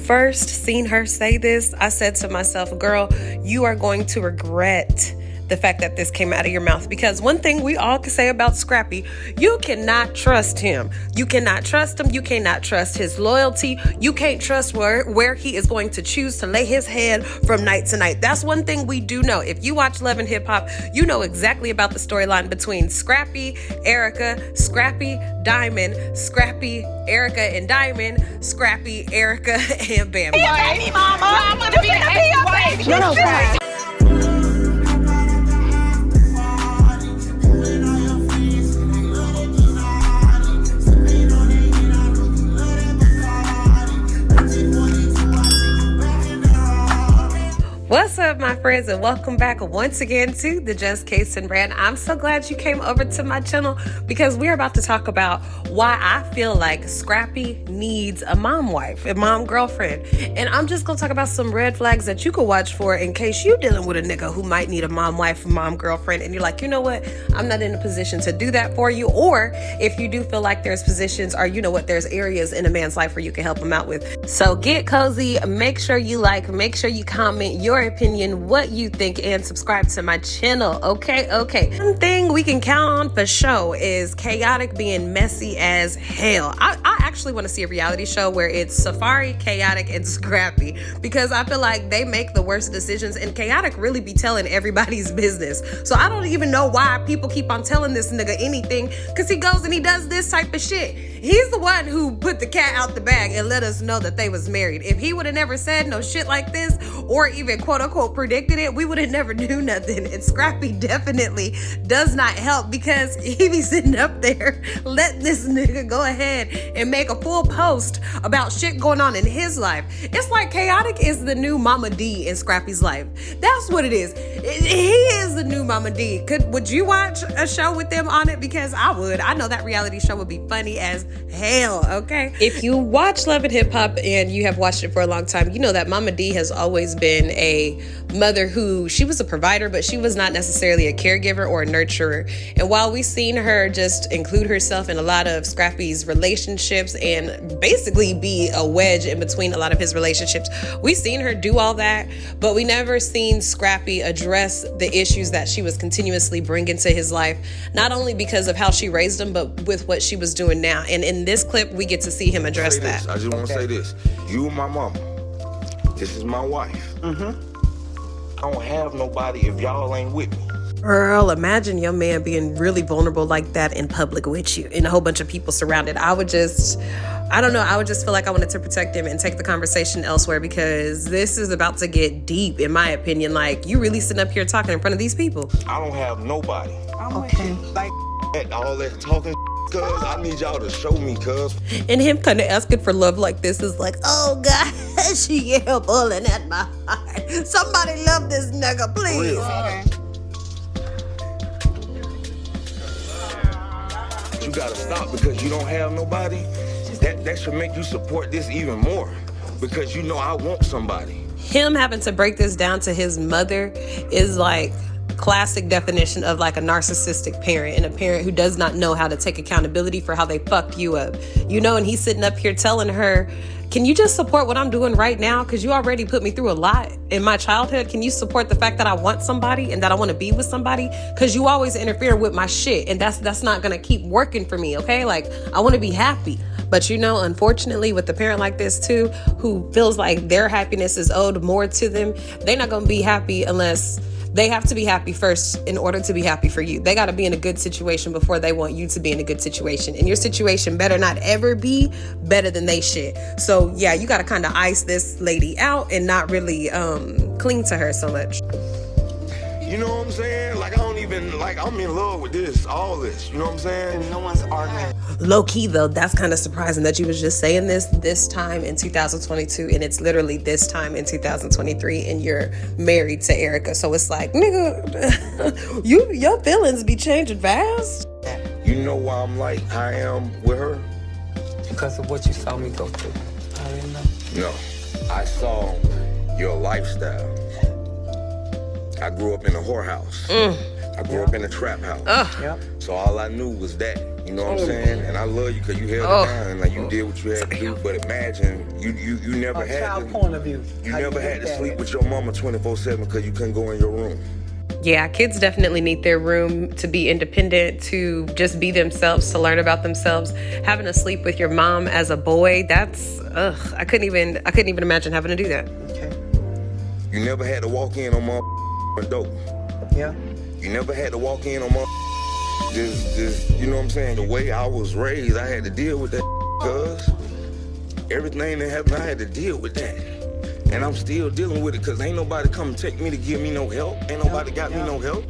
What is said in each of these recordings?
first seen her say this, I said to myself, girl, you are going to regret the fact that this came out of your mouth. Because one thing we all can say about Scrappy, you cannot trust him. You cannot trust him. You cannot trust his loyalty. You can't trust where he is going to choose to lay his head from night to night. That's one thing we do know. If you watch Love and Hip Hop, you know exactly about the storyline between Scrappy, Erica, Scrappy, Diamond, Scrappy, Erica and Diamond, Scrappy, Erica and Bambi. Be a baby mama. I'm gonna be a baby. No. What's up, my friends, and welcome back once again to the Just Kason brand. I'm so glad you came over to my channel because we're about to talk about why I feel like Scrappy needs a mom wife, a mom girlfriend. And I'm just gonna talk about some red flags that you could watch for in case you're dealing with a nigga who might need a mom wife, mom girlfriend, and you're like, you know what, I'm not in a position to do that for you. Or if you do feel like there's positions or you know what, there's areas in a man's life where you can help him out with. So get cozy, make sure you like, make sure you comment your opinion, what you think, and subscribe to my channel. Okay. One thing we can count on for sure is chaotic being messy as hell. I actually want to see a reality show where it's Safari, chaotic, and Scrappy, because I feel like they make the worst decisions, and chaotic really be telling everybody's business. So I don't even know why people keep on telling this nigga anything, because he goes and he does this type of shit. He's the one who put the cat out the bag and let us know that they was married. If he would have never said no shit like this, or even quote unquote predicted it, we would have never knew nothing. And Scrappy definitely does not help, because he be sitting up there letting this nigga go ahead and make a full post about shit going on in his life. It's like chaotic is the new Momma Dee in Scrappy's life. That's what it is. He is the new Momma Dee. Would you watch a show with them on it? Because I would. I know that reality show would be funny as hell. Okay, if you watch Love and Hip Hop and you have watched it for a long time, you know that Momma Dee has always been a mother who, she was a provider, but she was not necessarily a caregiver or a nurturer. And while we've seen her just include herself in a lot of Scrappy's relationships and basically be a wedge in between a lot of his relationships, we've seen her do all that, but we never seen Scrappy address the issues that she was continuously bringing to his life, not only because of how she raised him, but with what she was doing now. And in this clip, we get to see him address that. I just want to say this. You my mama. This is my wife. I don't have nobody if y'all ain't with me. Girl, imagine your man being really vulnerable like that in public with you, and a whole bunch of people surrounded. I would just feel like I wanted to protect him and take the conversation elsewhere, because this is about to get deep, in my opinion. Like, you really sitting up here talking in front of these people. I don't have nobody. Okay. Like, all that talking, cuz I need y'all to show me, cuz. And him kind of asking for love like this is like, oh God, she pulling at my heart. Somebody love this nigga, please. You gotta stop, because you don't have nobody. That should make you support this even more, because you know I want somebody. Him having to break this down to his mother is like classic definition of like a narcissistic parent, and a parent who does not know how to take accountability for how they fucked you up. You know, and he's sitting up here telling her, can you just support what I'm doing right now? Because you already put me through a lot in my childhood. Can you support the fact that I want somebody and that I want to be with somebody? Because you always interfere with my shit, and that's not going to keep working for me, okay? Like, I want to be happy. But you know, unfortunately, with a parent like this too, who feels like their happiness is owed more to them, they're not going to be happy unless they have to be happy first in order to be happy for you. They got to be in a good situation before they want you to be in a good situation. And your situation better not ever be better than they shit. So yeah, you got to kind of ice this lady out and not really cling to her so much. You know what I'm saying? Like, I don't even, like, I'm in love with this, all this. You know what I'm saying? And no one's arguing. Low key though, that's kind of surprising that you was just saying this time in 2022, and it's literally this time in 2023, and you're married to Erica. So it's like, nigga, your feelings be changing fast. You know why I'm like I am with her? Because of what you saw me go through. I didn't know. No, I saw your lifestyle. I grew up in a whorehouse. I grew up in a trap house. So all I knew was that. You know what I'm saying? And I love you because you held it down and like you did what you had to do. But imagine you never had to. Point of view. You never had to sleep with your mama 24/7 because you couldn't go in your room. Yeah, kids definitely need their room to be independent, to just be themselves, to learn about themselves. Having to sleep with your mom as a boy, that's I couldn't even imagine having to do that. Okay. You never had to walk in on mom dope. Yeah. You never had to walk in on mom. Just, you know what I'm saying? The way I was raised, I had to deal with that cuz everything that happened, I had to deal with that. And I'm still dealing with it because ain't nobody come take me to give me no help. Ain't nobody got me no help.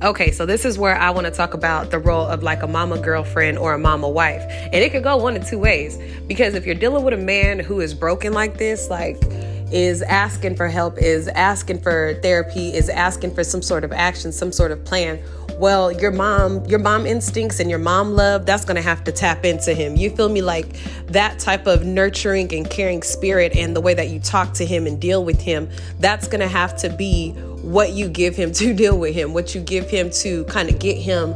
Okay, so this is where I want to talk about the role of like a mama girlfriend or a mama wife. And it could go one of two ways. Because if you're dealing with a man who is broken like this, like is asking for help, is asking for therapy, is asking for some sort of action, some sort of plan, well, your mom instincts and your mom love, that's going to have to tap into him. You feel me? Like that type of nurturing and caring spirit and the way that you talk to him and deal with him, that's going to have to be what you give him to deal with him, what you give him to kind of get him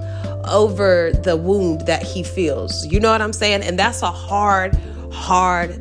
over the wound that he feels. You know what I'm saying? And that's a hard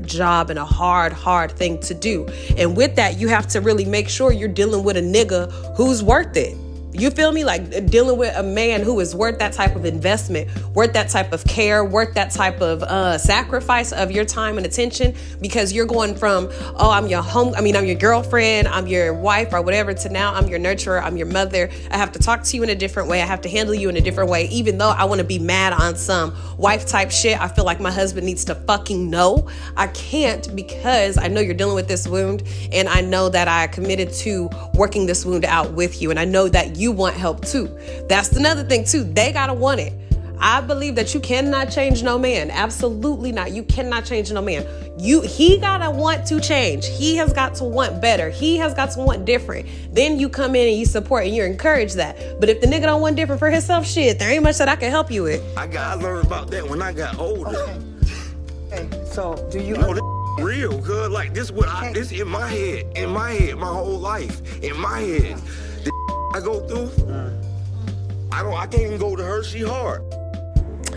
job and a hard thing to do. And with that, you have to really make sure you're dealing with a nigga who's worth it. You feel me? Like dealing with a man who is worth that type of investment, worth that type of care, worth that type of sacrifice of your time and attention, because you're going from, oh, I'm your girlfriend, I'm your wife or whatever, to now I'm your nurturer, I'm your mother. I have to talk to you in a different way. I have to handle you in a different way. Even though I want to be mad on some wife type shit, I feel like my husband needs to fucking know. I can't, because I know you're dealing with this wound, and I know that I committed to working this wound out with you, and I know that you want help too. That's another thing too. They gotta want it. I believe that you cannot change no man. Absolutely not. You cannot change no man. He gotta want to change. He has got to want better. He has got to want different. Then you come in and you support and you encourage that. But if the nigga don't want different for himself, shit, there ain't much that I can help you with. I learned about that when I got older. Okay. So do you? No, this real, cuz like this this in my head, my whole life, in my head. This I go through, I can't even go to her. She hard.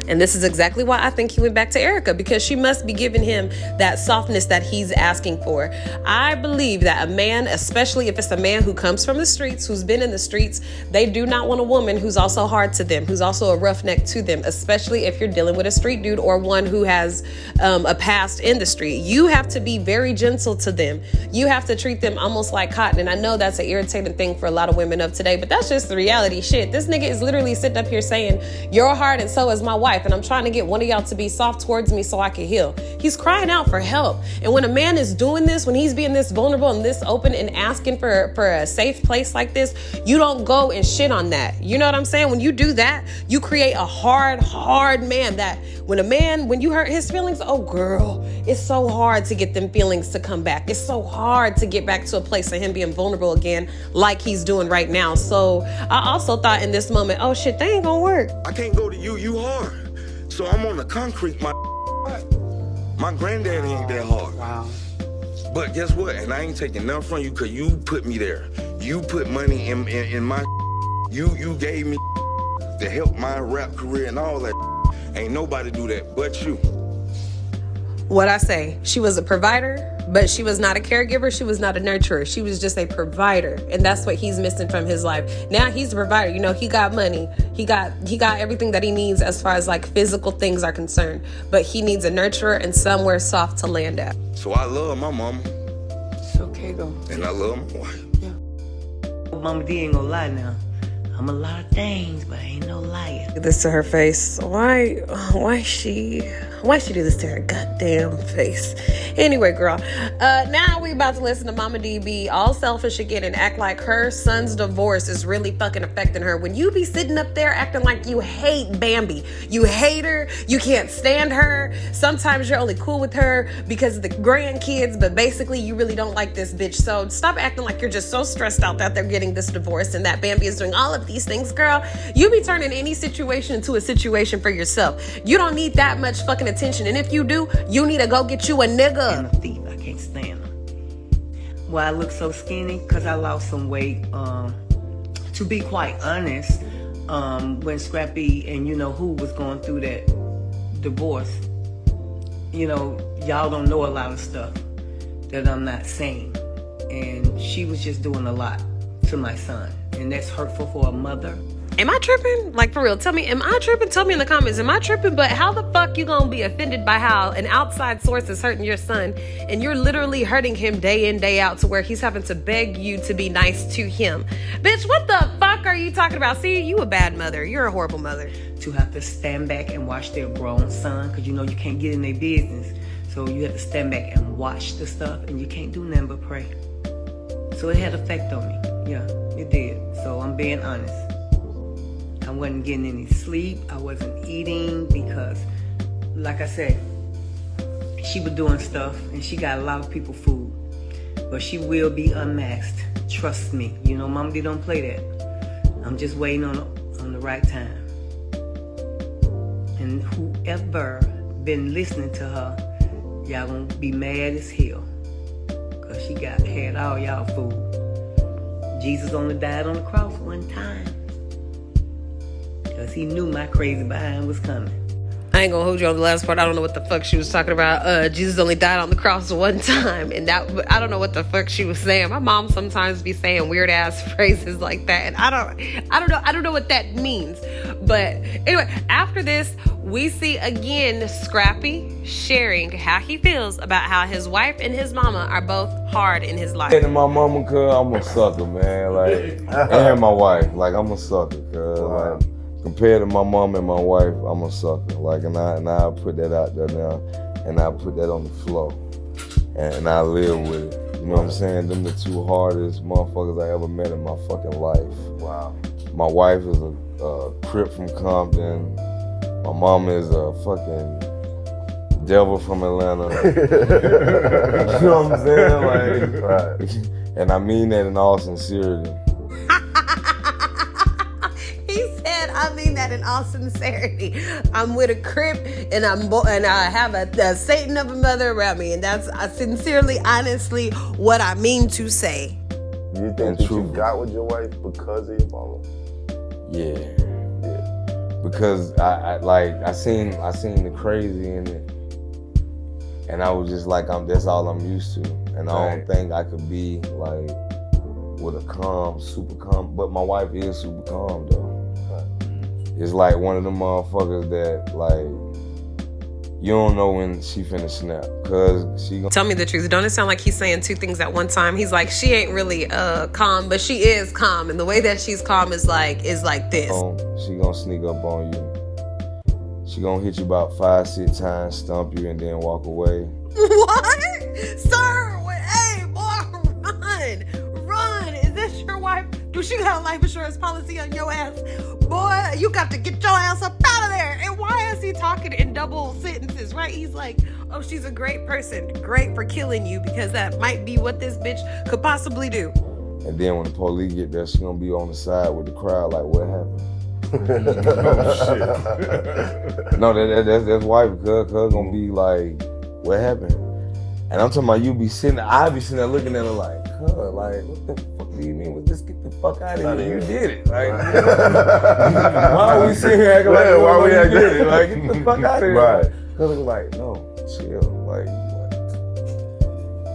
And this is exactly why I think he went back to Erica, because she must be giving him that softness that he's asking for. I believe that a man, especially if it's a man who comes from the streets, who's been in the streets, they do not want a woman who's also hard to them, who's also a roughneck to them, especially if you're dealing with a street dude or one who has a past in the street. You have to be very gentle to them. You have to treat them almost like cotton. And I know that's an irritating thing for a lot of women of today, but that's just the reality. Shit, this nigga is literally sitting up here saying, you're hard and so is my wife, and I'm trying to get one of y'all to be soft towards me so I can heal. He's crying out for help. And when a man is doing this, when he's being this vulnerable and this open and asking for a safe place like this, you don't go and shit on that. You know what I'm saying? When you do that, you create a hard man that when you hurt his feelings, oh girl, it's so hard to get them feelings to come back. It's so hard to get back to a place of him being vulnerable again like he's doing right now. So I also thought in this moment, oh shit, they ain't gonna work. I can't go to you hard. So I'm on the concrete, my granddaddy ain't that hard. Wow. But guess what? And I ain't taking nothing from you because you put me there. You put money in my you gave me to help my rap career and all that. Ain't nobody do that but you. What I say, she was a provider, but she was not a caregiver. She was not a nurturer. She was just a provider. And that's what he's missing from his life. Now he's a provider. You know, he got money. He got everything that he needs as far as like physical things are concerned. But he needs a nurturer and somewhere soft to land at. So I love my mama. It's okay though. And I love my wife. Yeah. Momma Dee ain't gonna lie now. I'm a lot of things, but I ain't no liar. Do this to her face. Why she do this to her goddamn face? Anyway, girl. Now we about to listen to Momma Dee be all selfish again and act like her son's divorce is really fucking affecting her. When you be sitting up there acting like you hate Bambi, you hate her, you can't stand her. Sometimes you're only cool with her because of the grandkids, but basically you really don't like this bitch. So stop acting like you're just so stressed out that they're getting this divorce and that Bambi is doing all of these things, girl. You be turning any situation into a situation for yourself. You don't need that much fucking attention. And if you do, you need to go get you a nigga. And a thief. I can't stand them. Well, I look so skinny because I lost some weight. To be quite honest, when Scrappy and you know who was going through that divorce, you know, y'all don't know a lot of stuff that I'm not saying. And she was just doing a lot to my son. And that's hurtful for a mother. Am I tripping? Like, for real, tell me, am I tripping? Tell me in the comments, am I tripping? But how the fuck you gonna be offended by how an outside source is hurting your son and you're literally hurting him day in, day out to where he's having to beg you to be nice to him? Bitch, what the fuck are you talking about? See, you a bad mother. You're a horrible mother. To have to stand back and watch their grown son, because you know you can't get in their business. So you have to stand back and watch the stuff, and you can't do nothing but pray. So it had effect on me. Yeah, it did. So I'm being honest. I wasn't getting any sleep. I wasn't eating because, like I said, she was doing stuff and she got a lot of people food. But she will be unmasked. Trust me. You know, Momma Dee don't play that. I'm just waiting on the right time. And whoever been listening to her, y'all gonna be mad as hell. Because she had all y'all food. Jesus only died on the cross one time. Because he knew my crazy behind was coming. I ain't gonna hold you on the last part. I don't know what the fuck she was talking about. Jesus only died on the cross one time. And that, I don't know what the fuck she was saying. My mom sometimes be saying weird ass phrases like that. And I don't know what that means. But anyway, after this, we see again Scrappy sharing how he feels about how his wife and his mama are both hard in his life. And my mama, cuz I'm a sucker, man. Like, and my wife, like I'm a sucker, cuz like compared to my mom and my wife, I'm a sucker. Like, and I put that out there now, and I put that on the floor, and I live with it. You know what I'm saying? Them the two hardest motherfuckers I ever met in my fucking life. Wow. My wife is a Crip from Compton. My mom is a fucking devil from Atlanta. You know what I'm saying? Like, right. And I mean that in all sincerity. I mean that in all sincerity. I'm with a Crip and I have a Satan of a mother around me, and that's sincerely, honestly, what I mean to say. You think that you got with your wife because of your mama? Yeah. Because I seen the crazy in it, and I was just like, that's all I'm used to, and I don't think I could be like with a super calm. But my wife is super calm though. It's like one of them motherfuckers that, like, you don't know when she finna snap, cause she gonna... Tell me the truth. Don't it sound like he's saying two things at one time? He's like, she ain't really calm, but she is calm, and the way that she's calm is like this. She gonna sneak up on you. She gonna hit you about 5-6 times, stomp you, and then walk away. What? Sir, hey, boy, run. Is this your wife? Do she got a life insurance policy on your ass? Boy, you got to get your ass up out of there. And why is he talking in double sentences, right? He's like, oh, she's a great person. Great for killing you, because that might be what this bitch could possibly do. And then when the police get there, she gonna be on the side with the crowd like, what happened? Oh, shit. No, that's wife, cuz gonna be like, what happened? And I'm talking about I be sitting there looking at her like, cuz, like, what the fuck do you mean? Let's get the fuck out of here. You did it. Like, why are we sitting here acting like, why we acting did it? Like, get the fuck out of here. Right. Cuz was like, no, chill.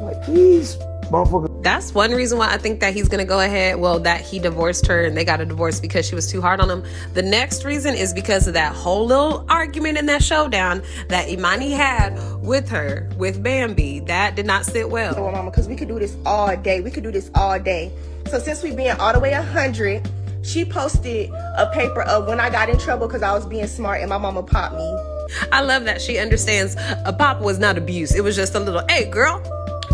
Like, please, motherfucker. That's one reason why I think that he's going to go ahead. Well, that he divorced her and they got a divorce because she was too hard on him. The next reason is because of that whole little argument in that showdown that Imani had with her, with Bambi. That did not sit well. So, Mama, because we could do this all day. So since we being all the way 100, she posted a paper of when I got in trouble because I was being smart and my mama popped me. I love that she understands a pop was not abuse. It was just a little, hey, girl.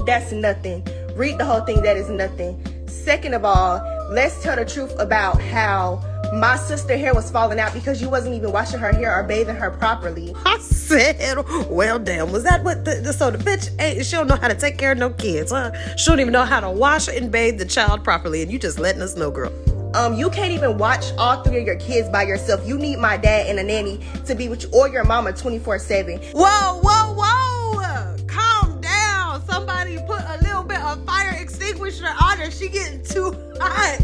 That's nothing. Read the whole thing. That is nothing. Second of all, let's tell the truth about how my sister hair was falling out because you wasn't even washing her hair or bathing her properly. I said, well, damn, was that what so the bitch ain't, she don't know how to take care of no kids, huh? She don't even know how to wash and bathe the child properly, and you just letting us know, girl. You can't even watch all 3 of your kids by yourself. You need my dad and a nanny to be with you, or your mama 24/7. Whoa. Calm down. Somebody put a little bit of fire extinguisher on her. She getting too hot.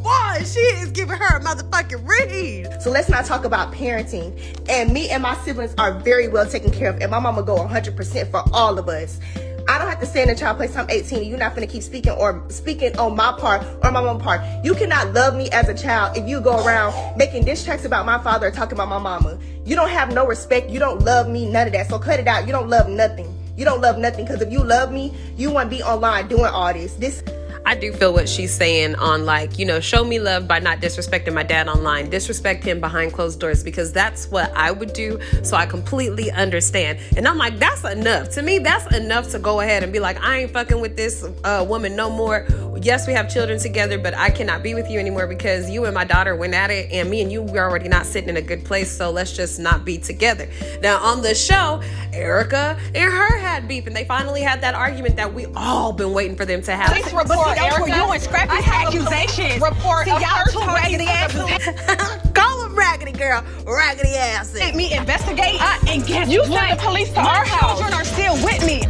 Boy, She is giving her a motherfucking read. So let's not talk about parenting. And me and my siblings are very well taken care of. And my mama go 100% for all of us. I don't have to stay in the child place till I'm 18 and you're not gonna keep speaking on my part or my mom's part. You cannot love me as a child if you go around making diss tracks about my father or talking about my mama. You don't have no respect. You don't love me, none of that. So cut it out. You don't love nothing. You don't love nothing, because if you love me, you wouldn't be online doing all this. I do feel what she's saying on, like, you know, show me love by not disrespecting my dad online. Disrespect him behind closed doors, because that's what I would do. So I completely understand. And I'm like, that's enough. To me, that's enough to go ahead and be like, I ain't fucking with this woman no more. Yes, we have children together, but I cannot be with you anymore because you and my daughter went at it, and me and you were already not sitting in a good place. So let's just not be together. Now on the show, Erica and her had beef, and they finally had that argument that we all been waiting for them to have. Police report, Erica. You and Scrappy's accusations. Report of her two raggedy asses. Call them raggedy girl, raggedy asses. Let me investigate. And guess you sent the police to our house. Children are still with me.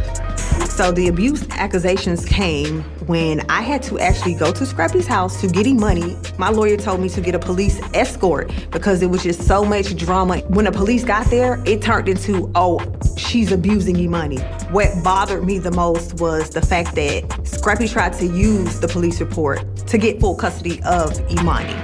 So the abuse accusations came when I had to actually go to Scrappy's house to get him money. My lawyer told me to get a police escort because it was just so much drama. When the police got there, it turned into, oh, she's abusing Imani. What bothered me the most was the fact that Scrappy tried to use the police report to get full custody of Imani.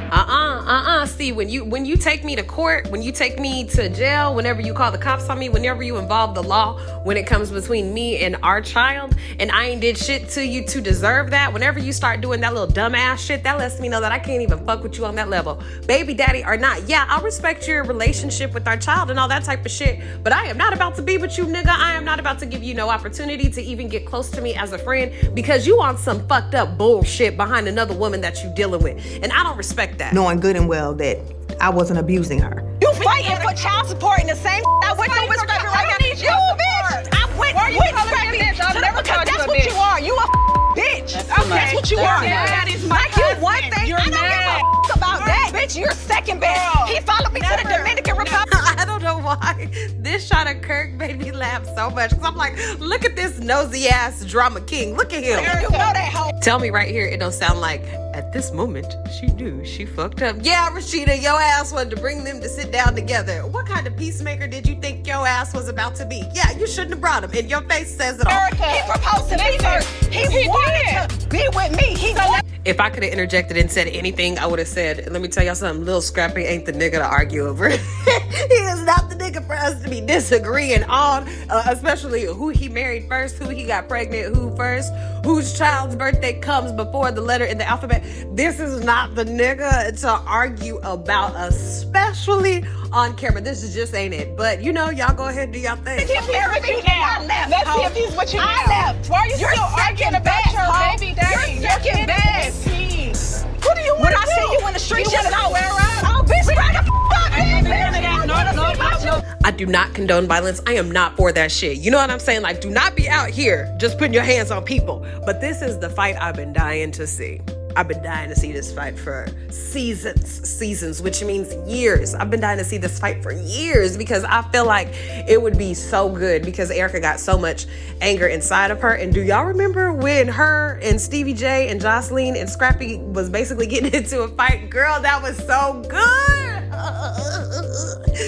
See, when you take me to court, when you take me to jail, whenever you call the cops on me, whenever you involve the law, when it comes between me and our child, and I ain't did shit to you to deserve that, whenever you start doing that little dumbass shit, that lets me know that I can't even fuck with you on that level. Baby daddy or not, yeah, I'll respect your relationship with our child and all that type of shit, but I am not about to be with you, nigga. I am not about to give you no opportunity to even get close to me as a friend because you want some fucked up bullshit behind another woman that you dealing with, and I don't respect that. Knowing good and well that I wasn't abusing her. You fighting for child support in the same I went through with Scrappy right now. You bitch! I went with Scrappy. That's what you are. You a bitch. That's what you are. Like you one thing. I don't give a about that, bitch. You're second best. He followed me to the Dominican Republic. I don't know why this shot of Kirk made me laugh so much, because I'm like, look at this nosy ass drama king. Look at him. You know that hoe. Tell me right here, it don't sound like at this moment she knew she fucked up. Yeah, Rashida, your ass wanted to bring them to sit down together. What kind of peacemaker did you think your ass was about to be? Yeah, you shouldn't have brought him, and your face says it all. Erica, he proposed to me first. He wanted to be with me. If I could have interjected and said anything, I would have said, let me tell y'all something, Lil Scrappy ain't the nigga to argue over. He is not the nigga for us to be disagreeing on, especially who he married first, who he got pregnant, who first, whose child's birthday comes before the letter in the alphabet. This is not the nigga to argue about, especially on camera. This is just ain't it. But you know, y'all go ahead and do y'all thing. Let's see if he's what you now. I left. Why are you still arguing about your baby daddy? You're second best. Who do you want to do? When I see you in the street, just go. Oh, bitch, right the I do not condone violence. I am not for that shit. You know what I'm saying? Like, do not be out here just putting your hands on people. But this is the fight I've been dying to see. I've been dying to see this fight for seasons, which means years. I've been dying to see this fight for years because I feel like it would be so good because Erica got so much anger inside of her. And do y'all remember when her and Stevie J and Jocelyn and Scrappy was basically getting into a fight? Girl, that was so good.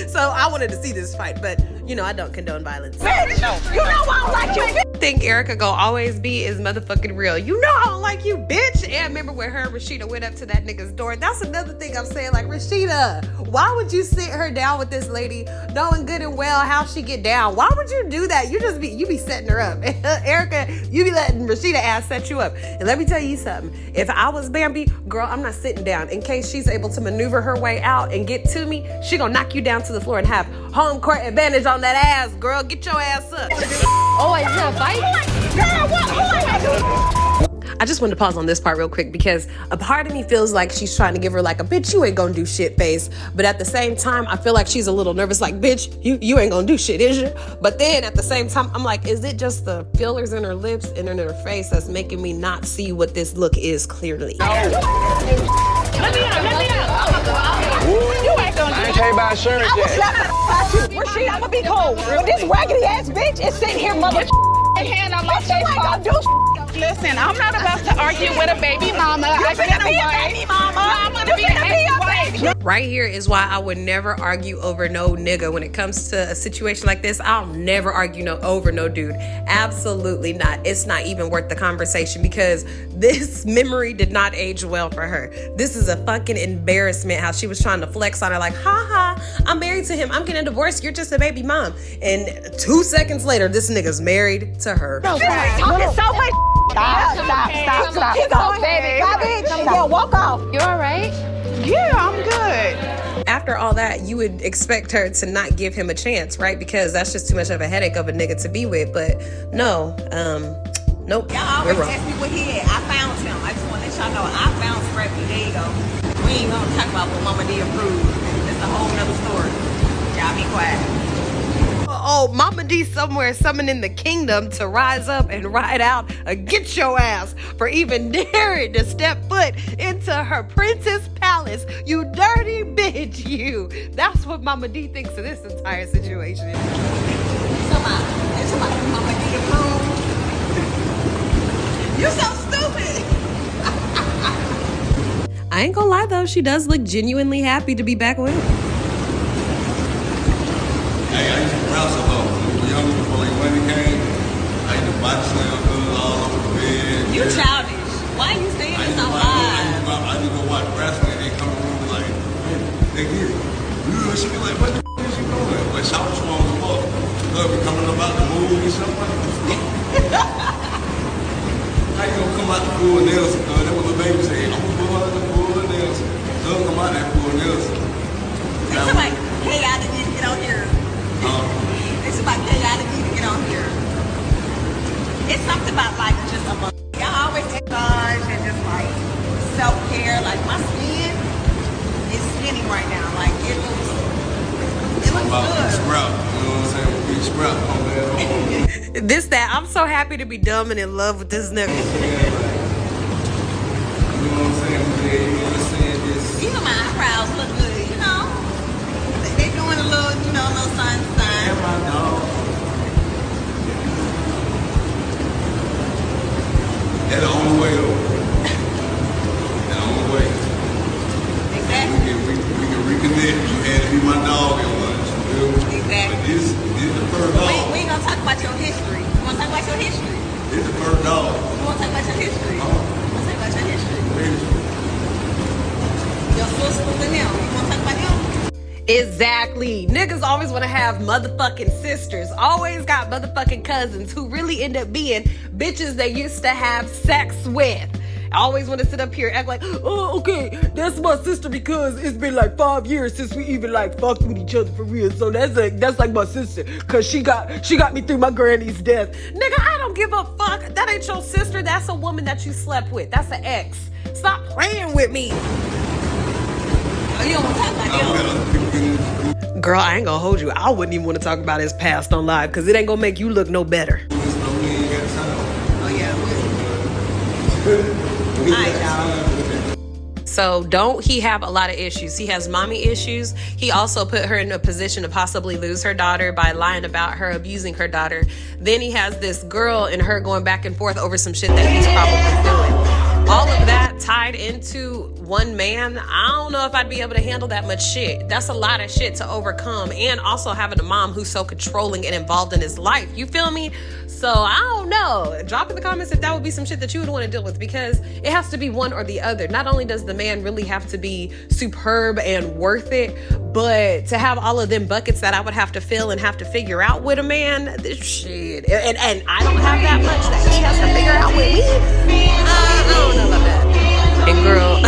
So I wanted to see this fight, but you know, I don't condone violence. Bitch, you know I don't like you. Think Erica gonna always be is motherfucking real. You know I don't like you, bitch. And remember when her and Rashida went up to that nigga's door? That's another thing I'm saying. Like, Rashida, why would you sit her down with this lady knowing good and well how she get down? Why would you do that? You be setting her up. Erica, you be letting Rashida ass set you up. And let me tell you something. If I was Bambi, girl, I'm not sitting down. In case she's able to maneuver her way out and get to me, she gonna knock you down to the floor and have home court advantage on that ass, girl. Get your ass up. Oh, is it a fight? Girl, what? I just wanted to pause on this part real quick because a part of me feels like she's trying to give her like a bitch, you ain't gonna do shit face. But at the same time, I feel like she's a little nervous, like, bitch, you ain't gonna do shit, is you? But then at the same time, I'm like, is it just the fillers in her lips and in her face that's making me not see what this look is clearly? Let me out. You ain't gonna do I ain't paid by insurance I will yet. slap the out you. Rashida, I'ma be cold. But this raggedy ass bitch is sitting here mother hand on my face. Listen, I'm not about to to argue with a baby mama. I'm gonna be a baby mama. I'm gonna be a baby. Right here is why I would never argue over no nigga. When it comes to a situation like this, I'll never argue over no dude. Absolutely not. It's not even worth the conversation because this memory did not age well for her. This is a fucking embarrassment how she was trying to flex on her like, ha, I'm married to him. I'm getting divorced. You're just a baby mom. And 2 seconds later, this nigga's married to her. No, talking so much. Stop. Baby. Yeah, walk off. You all right? Yeah, I'm good. After all that, you would expect her to not give him a chance, right? Because that's just too much of a headache of a nigga to be with. But no, nope. Y'all always ask me what he had. I found him. I just want to let y'all know I found Scrappy. There you go. We ain't gonna talk about what Momma Dee approved. It's a whole nother story. Y'all be quiet. Oh, Momma Dee somewhere summoning the kingdom to rise up and ride out against your ass for even daring to step foot into her princess palace. You dirty bitch, you. That's what Momma Dee thinks of this entire situation. It's about Momma Dee approved. You're so stupid. I ain't gonna lie though, she does look genuinely happy to be back with him. Hey, I used to browse a hoe. When we were younger, before like money came, I used to body slam girls all over the bed. You childish. Why you saying this on live? I used to go watch wrestling and they come around and like, hey, they get it. She be like, what the f is you doing? Like, shout out to all the fuck. Look, we coming up out the movie and stuff like that. How you gonna come out the pool and nails? That was the baby say, I'm gonna go out the pool and nails. Look, come out that pool and nails. It's like, hey, I didn't get on here. It's about hey, I didn't get on here. It's something about like just a month. Y'all always massage and just like self-care. Like my skin is skinny right now. Like it looks good. Sprout, you know what I'm saying? Big sprout on there. This, that, I'm so happy to be dumb and in love with this nigga. You know what I'm saying? You know what I'm saying? Even my eyebrows look good, you know? They doing a little, you know, little sign. And my dog. That's the only way though. The only way. Exactly. We can reconnect. You had to be my dog at once. Exactly. But this is the first dog. We ain't gonna talk about your history. You wanna talk about your history? This is the first dog. You wanna talk about your history? You wanna talk about your history? Your sisters and them. You wanna talk about them? Exactly. Niggas always want to have motherfucking sisters. Always got motherfucking cousins who really end up being bitches they used to have sex with. I always want to sit up here and act like, oh, okay, that's my sister because it's been like 5 years since we even like fucked with each other for real. So that's like my sister because she got me through my granny's death. Nigga, I don't give a fuck. That ain't your sister. That's a woman that you slept with. That's an ex. Stop playing with me. You don't want to talk about them? Girl, I ain't gonna hold you. I wouldn't even want to talk about his past on live because it ain't gonna make you look no better. Oh, yeah. All right, y'all. So don't he have a lot of issues? He has mommy issues. He also put her in a position to possibly lose her daughter by lying about her abusing her daughter. Then he has this girl and her going back and forth over some shit that he's probably doing. All of that tied into one man, I don't know if I'd be able to handle that much shit. That's a lot of shit to overcome. And also having a mom who's so controlling and involved in his life. You feel me? So I don't know. Drop in the comments if that would be some shit that you would want to deal with because it has to be one or the other. Not only does the man really have to be superb and worth it, but to have all of them buckets that I would have to fill and have to figure out with a man, this shit. And I don't have that much that he has to figure out with me. I don't know about that. And girl,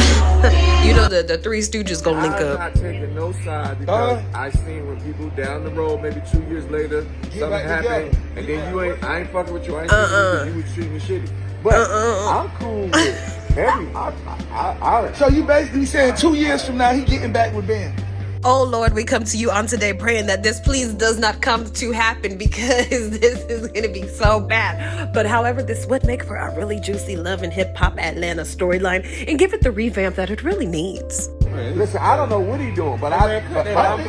you know the Three Stooges gonna link up. I'm not taking no side because I seen when people down the road, maybe 2 years later, something happened, and then I ain't fucking with you. I ain't fucking with you. You was treating me shitty. But I'm cool with every. So you basically saying 2 years from now he getting back with Ben? Oh Lord, we come to you on today praying that this please does not come to happen because this is going to be so bad. But however, this would make for a really juicy love and hip hop Atlanta storyline and give it the revamp that it really needs. Listen, I don't know what he's doing, but I'm friends. I am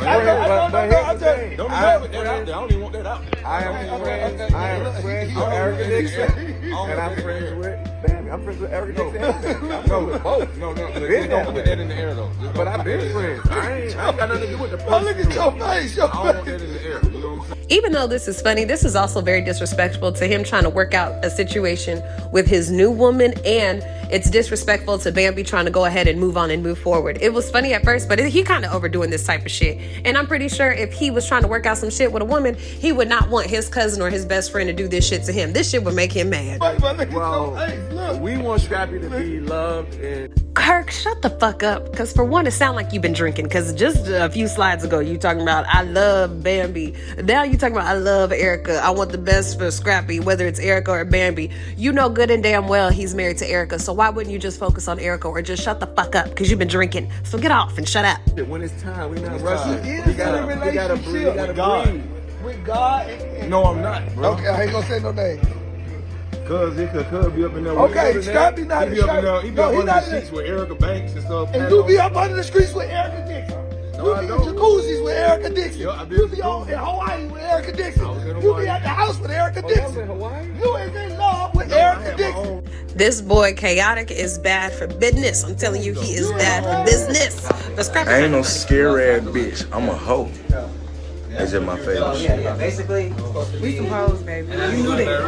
friends with Erica and I'm friends with Bambi. Bambi. I'm friends with Erica and Bambi. I'm friends with both. No. Been don't put that in the air though. But I've been friends. I ain't got nothing to do with the person. Oh, look at your face. I don't want that in the air. You know what I'm saying? Even though this is funny, this is also very disrespectful to him trying to work out a situation with his new woman, and it's disrespectful to Bambi trying to go ahead and move on and move forward. It was funny at first, but he kind of overdoing this type of shit. And I'm pretty sure if he was trying to work out some shit with a woman, he would not want his cousin or his best friend to do this shit to him. This shit would make him mad. Well, we want Scrappy to be loved and... Kirk, shut the fuck up. Because for one, it sounds like you've been drinking. Because just a few slides ago, you talking about, I love Bambi. Now you talking about, I love Erica. I want the best for Scrappy, whether it's Erica or Bambi. You know good and damn well he's married to Erica. So why wouldn't you just focus on Erica or just shut the fuck up? Because you've been drinking. So get off and shut up. When it's time, we not rushing. We gotta breathe. With God. No, I'm not, bro. Okay, I ain't gonna say no name. Cause it could be up in there. Okay, Scrappy not in the streets. He be up under the sheets with Erica Banks and stuff. And you be up under the streets with Erica Dixon. No, You be in jacuzzis with Erica Dixon. You be in Hawaii with Erica Dixon. You be at the house with Erica Dixon. You ain't in love with Erica Dixon. This boy Chaotic is bad for business. I'm telling you, he is bad for business. But Scrappy, I ain't no scary ass bitch. I'm a hoe. That's just my favorite shit. Yeah, basically, We some hoes, baby. You knew that.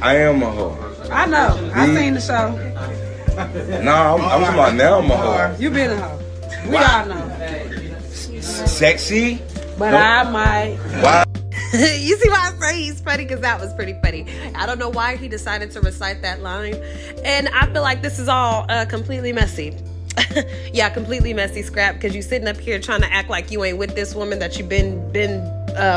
I am a hoe. I know. I seen the show. Nah, I'm talking about now I'm a hoe. You been a hoe. We all know. Sexy? But I might. Why? You see why I say he's funny? Because that was pretty funny. I don't know why he decided to recite that line. And I feel like this is all completely messy. Yeah, completely messy, Scrap, because you sitting up here trying to act like you ain't with this woman that you've been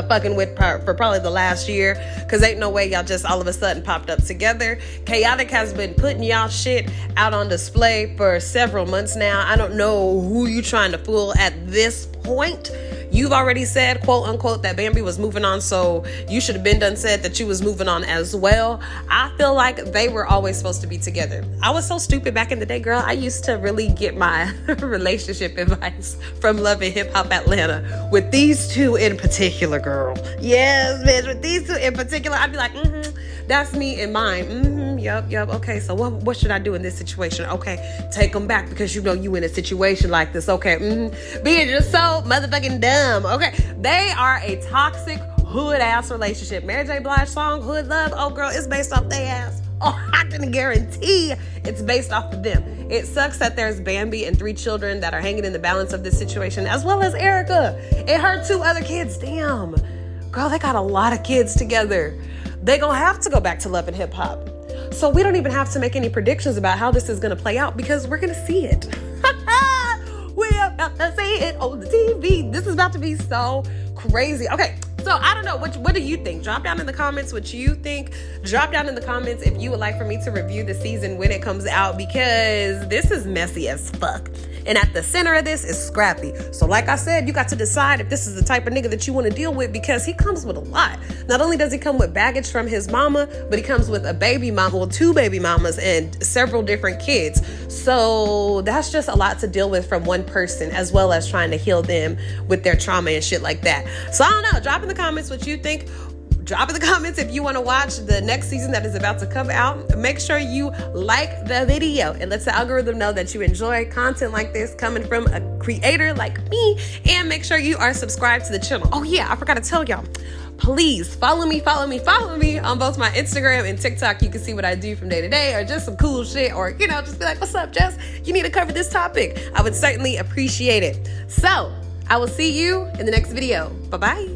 fucking with for probably the last year, because ain't no way y'all just all of a sudden popped up together. Chaotic has been putting y'all shit out on display for several months now. I don't know who you trying to fool at this point. You've already said, quote unquote, that Bambi was moving on, so you should have been done said that you was moving on as well. I feel like they were always supposed to be together. I was so stupid back in the day, girl. I used to really get my relationship advice from Love and Hip Hop Atlanta with these two in particular, girl. Yes, bitch, with these two in particular, I'd be like, that's me and mine. Yup. Okay, so what should I do in this situation? Okay, take them back because you know you in a situation like this. Okay, being just so motherfucking dumb. Okay, they are a toxic hood ass relationship. Mary J. Blige song Hood Love, oh girl, it's based off they ass. Oh, I can guarantee it's based off of them. It sucks that there's Bambi and 3 children that are hanging in the balance of this situation, as well as Erica and her 2 other kids. Damn, girl, they got a lot of kids together. They gonna have to go back to Love and Hip Hop. So we don't even have to make any predictions about how this is gonna play out because we're gonna see it. We're about to see it on the TV. This is about to be so crazy. Okay, so I don't know. What do you think? Drop down in the comments what you think. Drop down in the comments if you would like for me to review the season when it comes out, because this is messy as fuck. And at the center of this is Scrappy. So like I said, you got to decide if this is the type of nigga that you want to deal with, because he comes with a lot. Not only does he come with baggage from his mama, but he comes with a baby mama, well, 2 baby mamas and several different kids. So that's just a lot to deal with from one person, as well as trying to heal them with their trauma and shit like that. So I don't know. Drop in the comments what you think. Drop in the comments if you want to watch the next season that is about to come out. Make sure you like the video and let the algorithm know that you enjoy content like this coming from a creator like me. And make sure you are subscribed to the channel. Oh yeah, I forgot to tell y'all. Please follow me on both my Instagram and TikTok. You can see what I do from day to day, or just some cool shit, or, you know, just be like, what's up, Jess? You need to cover this topic. I would certainly appreciate it. So I will see you in the next video. Bye-bye.